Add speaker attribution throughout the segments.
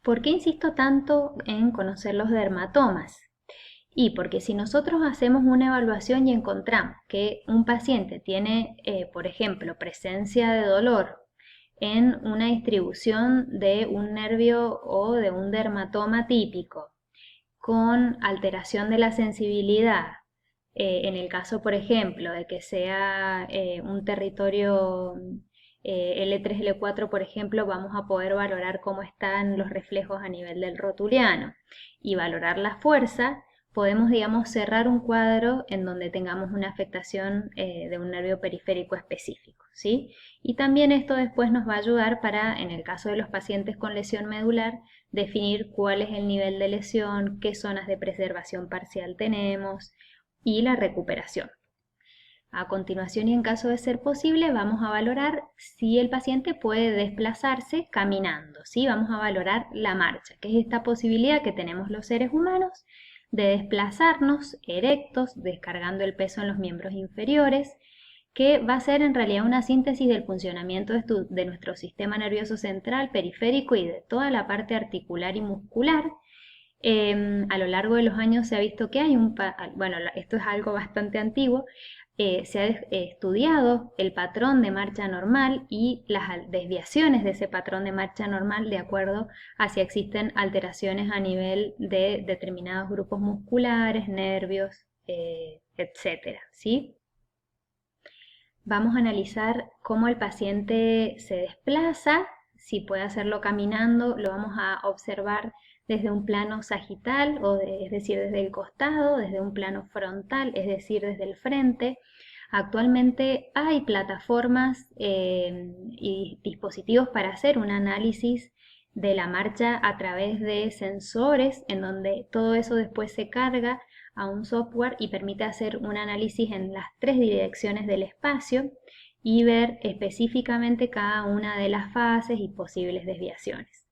Speaker 1: ¿Por qué insisto tanto en conocer los dermatomas? Y porque si nosotros hacemos una evaluación y encontramos que un paciente tiene, por ejemplo, presencia de dolor en una distribución de un nervio o de un dermatoma típico, con alteración de la sensibilidad, en el caso, por ejemplo, de que sea un territorio L3, L4, por ejemplo, vamos a poder valorar cómo están los reflejos a nivel del rotuliano y valorar la fuerza. Podemos, digamos, cerrar un cuadro en donde tengamos una afectación de un nervio periférico específico, ¿sí? Y también esto después nos va a ayudar para, en el caso de los pacientes con lesión medular, definir cuál es el nivel de lesión, qué zonas de preservación parcial tenemos y la recuperación. A continuación, y en caso de ser posible, vamos a valorar si el paciente puede desplazarse caminando, ¿sí? Vamos a valorar la marcha, que es esta posibilidad que tenemos los seres humanos de desplazarnos erectos, descargando el peso en los miembros inferiores, que va a ser en realidad una síntesis del funcionamiento de nuestro sistema nervioso central, periférico y de toda la parte articular y muscular. A lo largo de los años se ha visto que hay bueno, esto es algo bastante antiguo, se ha estudiado el patrón de marcha normal y las desviaciones de ese patrón de marcha normal de acuerdo a si existen alteraciones a nivel de determinados grupos musculares, nervios, etcétera, ¿sí? Vamos a analizar cómo el paciente se desplaza, si puede hacerlo caminando, lo vamos a observar desde un plano sagital, es decir, desde el costado, desde un plano frontal, es decir, desde el frente. Actualmente hay plataformas y dispositivos para hacer un análisis de la marcha a través de sensores, en donde todo eso después se carga a un software y permite hacer un análisis en las tres direcciones del espacio y ver específicamente cada una de las fases y posibles desviaciones.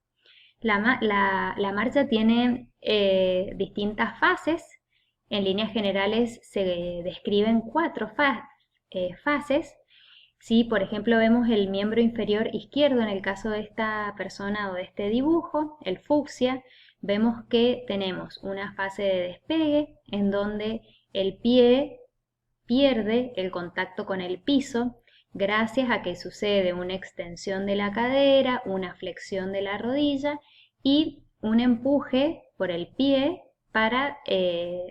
Speaker 1: La marcha tiene distintas fases. En líneas generales se describen cuatro fases. Si, por ejemplo, vemos el miembro inferior izquierdo en el caso de esta persona o de este dibujo, el fucsia, vemos que tenemos una fase de despegue en donde el pie pierde el contacto con el piso gracias a que sucede una extensión de la cadera, una flexión de la rodilla y un empuje por el pie para,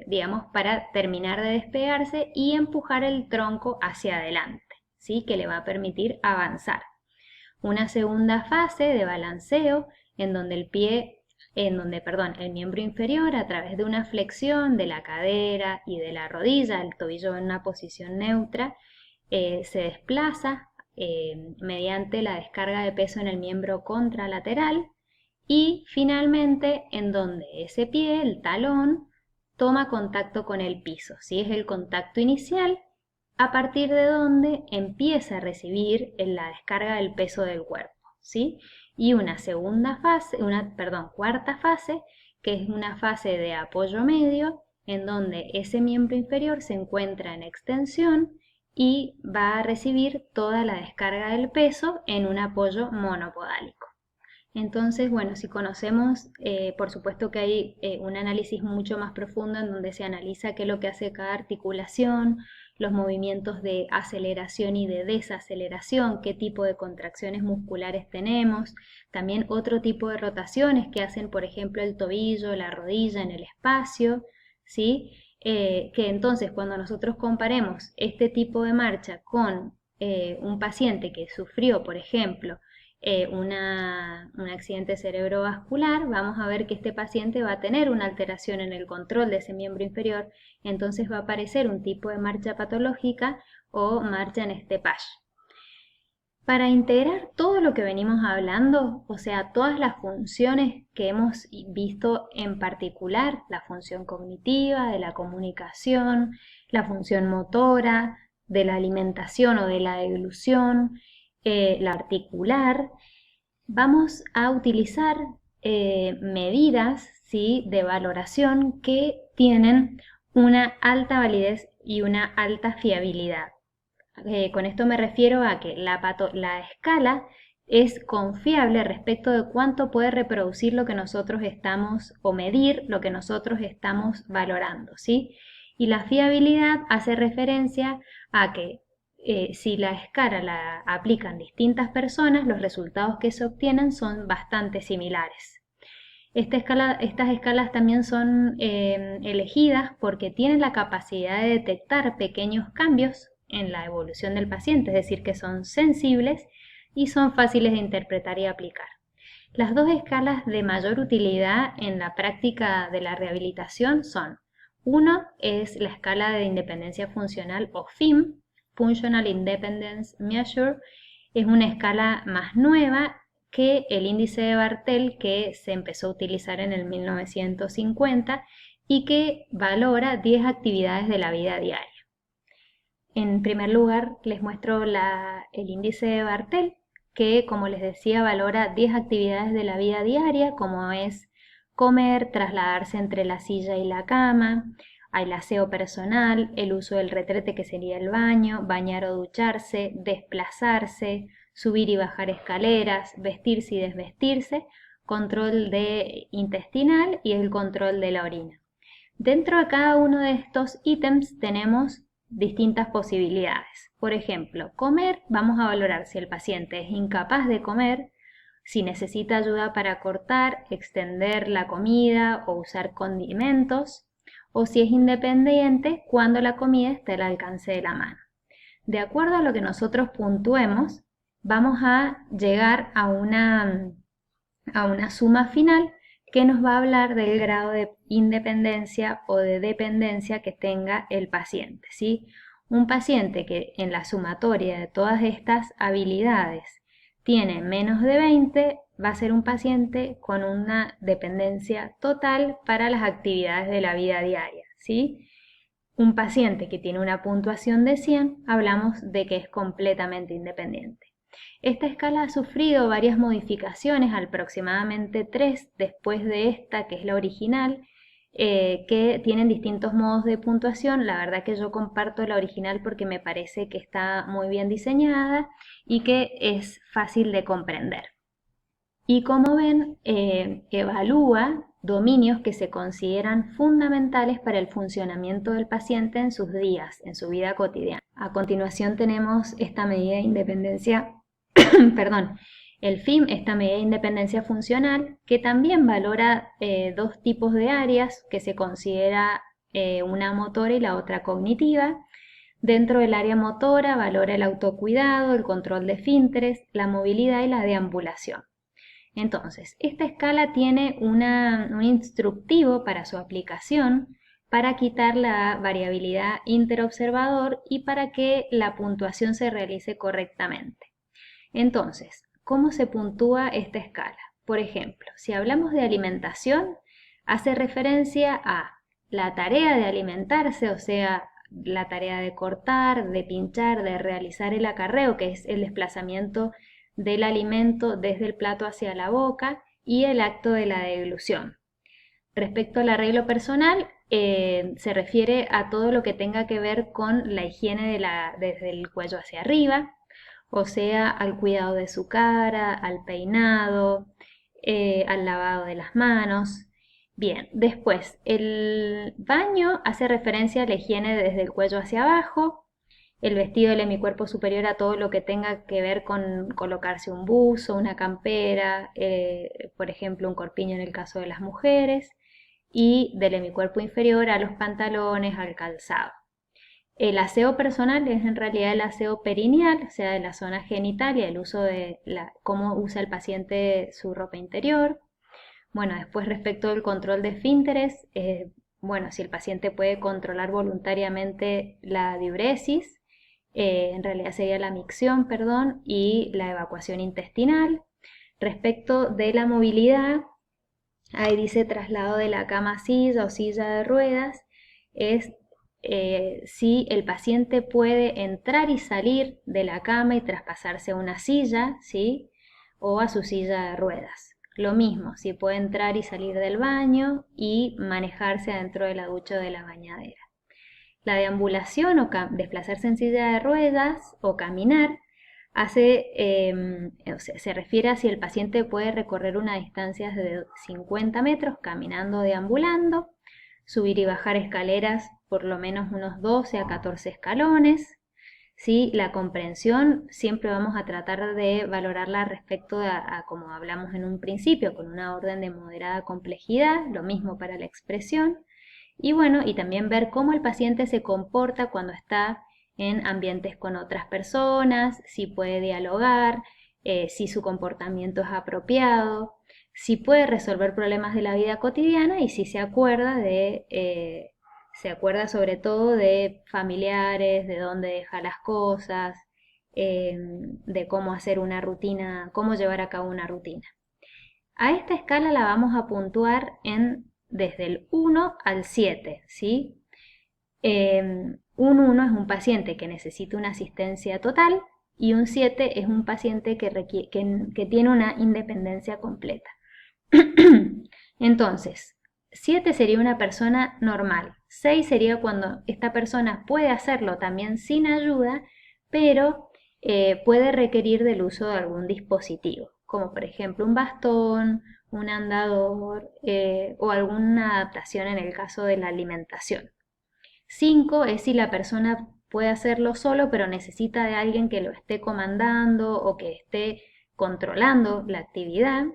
Speaker 1: digamos, para terminar de despegarse y empujar el tronco hacia adelante, ¿sí? Que le va a permitir avanzar. Una segunda fase de balanceo en donde el miembro inferior a través de una flexión de la cadera y de la rodilla, el tobillo en una posición neutra, se desplaza mediante la descarga de peso en el miembro contralateral y finalmente en donde ese pie, el talón, toma contacto con el piso, ¿sí? Es el contacto inicial a partir de donde empieza a recibir la descarga del peso del cuerpo, ¿sí? Y una cuarta fase, que es una fase de apoyo medio, en donde ese miembro inferior se encuentra en extensión y va a recibir toda la descarga del peso en un apoyo monopodálico. Entonces, bueno, si conocemos, por supuesto que hay un análisis mucho más profundo en donde se analiza qué es lo que hace cada articulación, los movimientos de aceleración y de desaceleración, qué tipo de contracciones musculares tenemos, también otro tipo de rotaciones que hacen, por ejemplo, el tobillo, la rodilla en el espacio, ¿sí? Que entonces cuando nosotros comparemos este tipo de marcha con un paciente que sufrió, por ejemplo, un accidente cerebrovascular, vamos a ver que este paciente va a tener una alteración en el control de ese miembro inferior, entonces va a aparecer un tipo de marcha patológica o marcha en Steppage. Para integrar todo lo que venimos hablando, o sea, todas las funciones que hemos visto en particular, la función cognitiva, de la comunicación, la función motora, de la alimentación o de la deglución, la articular, vamos a utilizar medidas, ¿sí?, de valoración que tienen una alta validez y una alta fiabilidad. Con esto me refiero a que la escala es confiable respecto de cuánto puede reproducir lo que nosotros estamos, o medir lo que nosotros estamos valorando, ¿sí? Y la fiabilidad hace referencia a que si la escala la aplican distintas personas, los resultados que se obtienen son bastante similares. Estas escalas también son elegidas porque tienen la capacidad de detectar pequeños cambios en la evolución del paciente, es decir, que son sensibles y son fáciles de interpretar y aplicar. Las dos escalas de mayor utilidad en la práctica de la rehabilitación son: uno es la escala de independencia funcional o FIM, Functional Independence Measure. Es una escala más nueva que el índice de Bartel, que se empezó a utilizar en el 1950 y que valora 10 actividades de la vida diaria. En primer lugar, les muestro el índice de Bartel, que, como les decía, valora 10 actividades de la vida diaria, como es comer, trasladarse entre la silla y la cama, el aseo personal, el uso del retrete, que sería el baño, bañar o ducharse, desplazarse, subir y bajar escaleras, vestirse y desvestirse, control intestinal y el control de la orina. Dentro de cada uno de estos ítems tenemos distintas posibilidades. Por ejemplo, comer, vamos a valorar si el paciente es incapaz de comer, si necesita ayuda para cortar, extender la comida o usar condimentos, o si es independiente cuando la comida está al alcance de la mano. De acuerdo a lo que nosotros puntuemos, vamos a llegar a una suma final que nos va a hablar del grado de independencia o de dependencia que tenga el paciente, ¿sí? Un paciente que en la sumatoria de todas estas habilidades tiene menos de 20 va a ser un paciente con una dependencia total para las actividades de la vida diaria, ¿sí? Un paciente que tiene una puntuación de 100, hablamos de que es completamente independiente. Esta escala ha sufrido varias modificaciones, aproximadamente 3 después de esta, que es la original, que tienen distintos modos de puntuación. La verdad que yo comparto la original porque me parece que está muy bien diseñada y que es fácil de comprender. Y como ven, evalúa dominios que se consideran fundamentales para el funcionamiento del paciente en sus días, en su vida cotidiana. A continuación tenemos esta medida de independencia, perdón, el FIM, esta medida de independencia funcional, que también valora dos tipos de áreas que se considera una motora y la otra cognitiva. Dentro del área motora valora el autocuidado, el control de esfínteres, la movilidad y la deambulación. Entonces, esta escala tiene un instructivo para su aplicación, para quitar la variabilidad interobservador y para que la puntuación se realice correctamente. Entonces, ¿cómo se puntúa esta escala? Por ejemplo, si hablamos de alimentación, hace referencia a la tarea de alimentarse, o sea, la tarea de cortar, de pinchar, de realizar el acarreo, que es el desplazamiento del alimento desde el plato hacia la boca, y el acto de la deglución. Respecto al arreglo personal, se refiere a todo lo que tenga que ver con la higiene desde el cuello hacia arriba, o sea, al cuidado de su cara, al peinado, al lavado de las manos. Bien, después, el baño hace referencia a la higiene desde el cuello hacia abajo, el vestido del hemicuerpo superior a todo lo que tenga que ver con colocarse un buzo, una campera, por ejemplo un corpiño en el caso de las mujeres, y del hemicuerpo inferior a los pantalones, al calzado. El aseo personal es en realidad el aseo perineal, o sea, de la zona genital y el uso de cómo usa el paciente su ropa interior. Bueno, después respecto del control de esfínteres, bueno, si el paciente puede controlar voluntariamente la diuresis, en realidad sería la micción, perdón, y la evacuación intestinal. Respecto de la movilidad, ahí dice traslado de la cama a silla o silla de ruedas, es si el paciente puede entrar y salir de la cama y traspasarse a una silla, ¿sí? O a su silla de ruedas. Lo mismo, si puede entrar y salir del baño y manejarse adentro de la ducha o de la bañadera. La deambulación o desplazarse en silla de ruedas o caminar se refiere a si el paciente puede recorrer una distancia de 50 metros caminando o deambulando, subir y bajar escaleras por lo menos unos 12 a 14 escalones. ¿Sí? La comprensión siempre vamos a tratar de valorarla respecto a como hablamos en un principio, con una orden de moderada complejidad, lo mismo para la expresión. Y bueno, y también ver cómo el paciente se comporta cuando está en ambientes con otras personas, si puede dialogar, si su comportamiento es apropiado, si puede resolver problemas de la vida cotidiana y si se acuerda sobre todo de familiares, de dónde deja las cosas, de cómo hacer una rutina, cómo llevar a cabo una rutina. A esta escala la vamos a puntuar desde el 1 al 7, ¿sí? Un 1 es un paciente que necesita una asistencia total y un 7 es un paciente que tiene una independencia completa. Entonces, 7 sería una persona normal, 6 sería cuando esta persona puede hacerlo también sin ayuda, pero puede requerir del uso de algún dispositivo, como por ejemplo un bastón, un andador o alguna adaptación en el caso de la alimentación. 5 es si la persona puede hacerlo solo, pero necesita de alguien que lo esté comandando o que esté controlando la actividad.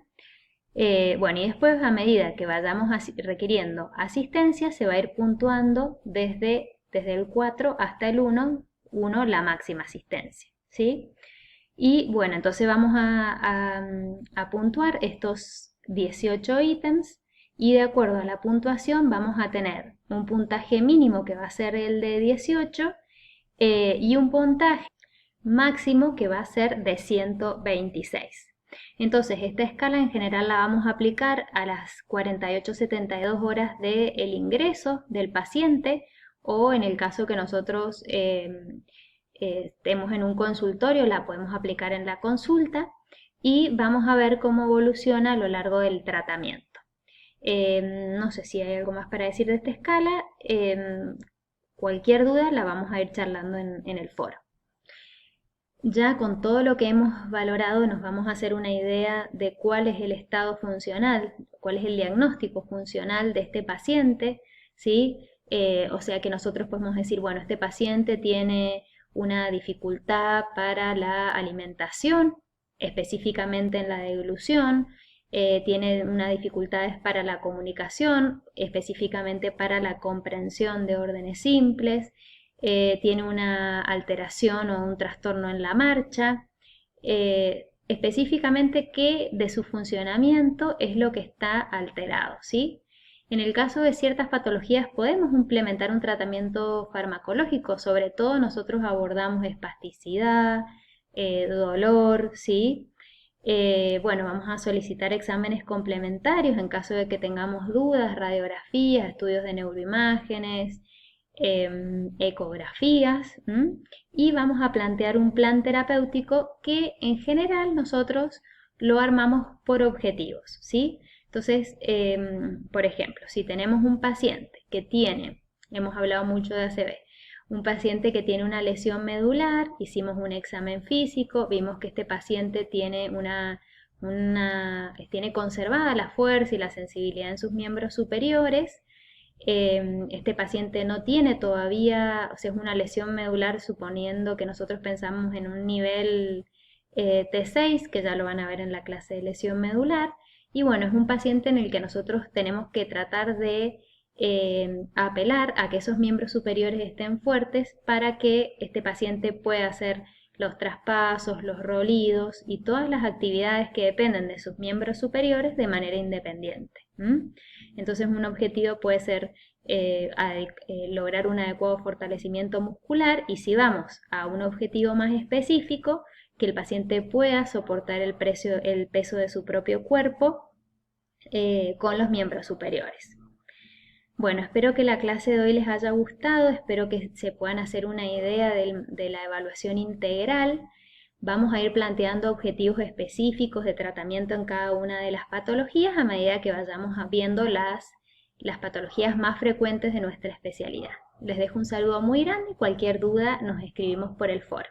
Speaker 1: Bueno, y después a medida que vayamos requiriendo asistencia, se va a ir puntuando desde el 4 hasta el 1 la máxima asistencia, ¿sí? Y bueno, entonces vamos a puntuar estos 18 ítems y de acuerdo a la puntuación vamos a tener un puntaje mínimo que va a ser el de 18 y un puntaje máximo que va a ser de 126. Entonces, esta escala en general la vamos a aplicar a las 48-72 horas del ingreso del paciente o en el caso que nosotros estemos en un consultorio, la podemos aplicar en la consulta y vamos a ver cómo evoluciona a lo largo del tratamiento. No sé si hay algo más para decir de esta escala. Cualquier duda la vamos a ir charlando en el foro. Ya con todo lo que hemos valorado nos vamos a hacer una idea de cuál es el estado funcional, cuál es el diagnóstico funcional de este paciente, ¿sí? O sea que nosotros podemos decir, bueno, este paciente tiene una dificultad para la alimentación, específicamente en la deglución, tiene unas dificultades para la comunicación, específicamente para la comprensión de órdenes simples, tiene una alteración o un trastorno en la marcha, específicamente qué de su funcionamiento es lo que está alterado, ¿sí? En el caso de ciertas patologías podemos implementar un tratamiento farmacológico, sobre todo nosotros abordamos espasticidad, dolor, ¿sí? Bueno, vamos a solicitar exámenes complementarios en caso de que tengamos dudas, radiografías, estudios de neuroimágenes, ecografías, y vamos a plantear un plan terapéutico que en general nosotros lo armamos por objetivos, ¿sí? Entonces, por ejemplo, si tenemos un paciente que tiene, hemos hablado mucho de ACV, un paciente que tiene una lesión medular, hicimos un examen físico, vimos que este paciente tiene tiene conservada la fuerza y la sensibilidad en sus miembros superiores. Este paciente no tiene todavía, o sea, es una lesión medular suponiendo que nosotros pensamos en un nivel T6, que ya lo van a ver en la clase de lesión medular. Y bueno, es un paciente en el que nosotros tenemos que tratar de apelar a que esos miembros superiores estén fuertes para que este paciente pueda hacer los traspasos, los rolidos y todas las actividades que dependen de sus miembros superiores de manera independiente. Entonces un objetivo puede ser lograr un adecuado fortalecimiento muscular y si vamos a un objetivo más específico, que el paciente pueda soportar el peso de su propio cuerpo con los miembros superiores. Bueno, espero que la clase de hoy les haya gustado, espero que se puedan hacer una idea de la evaluación integral. Vamos a ir planteando objetivos específicos de tratamiento en cada una de las patologías a medida que vayamos viendo las patologías más frecuentes de nuestra especialidad. Les dejo un saludo muy grande, cualquier duda nos escribimos por el foro.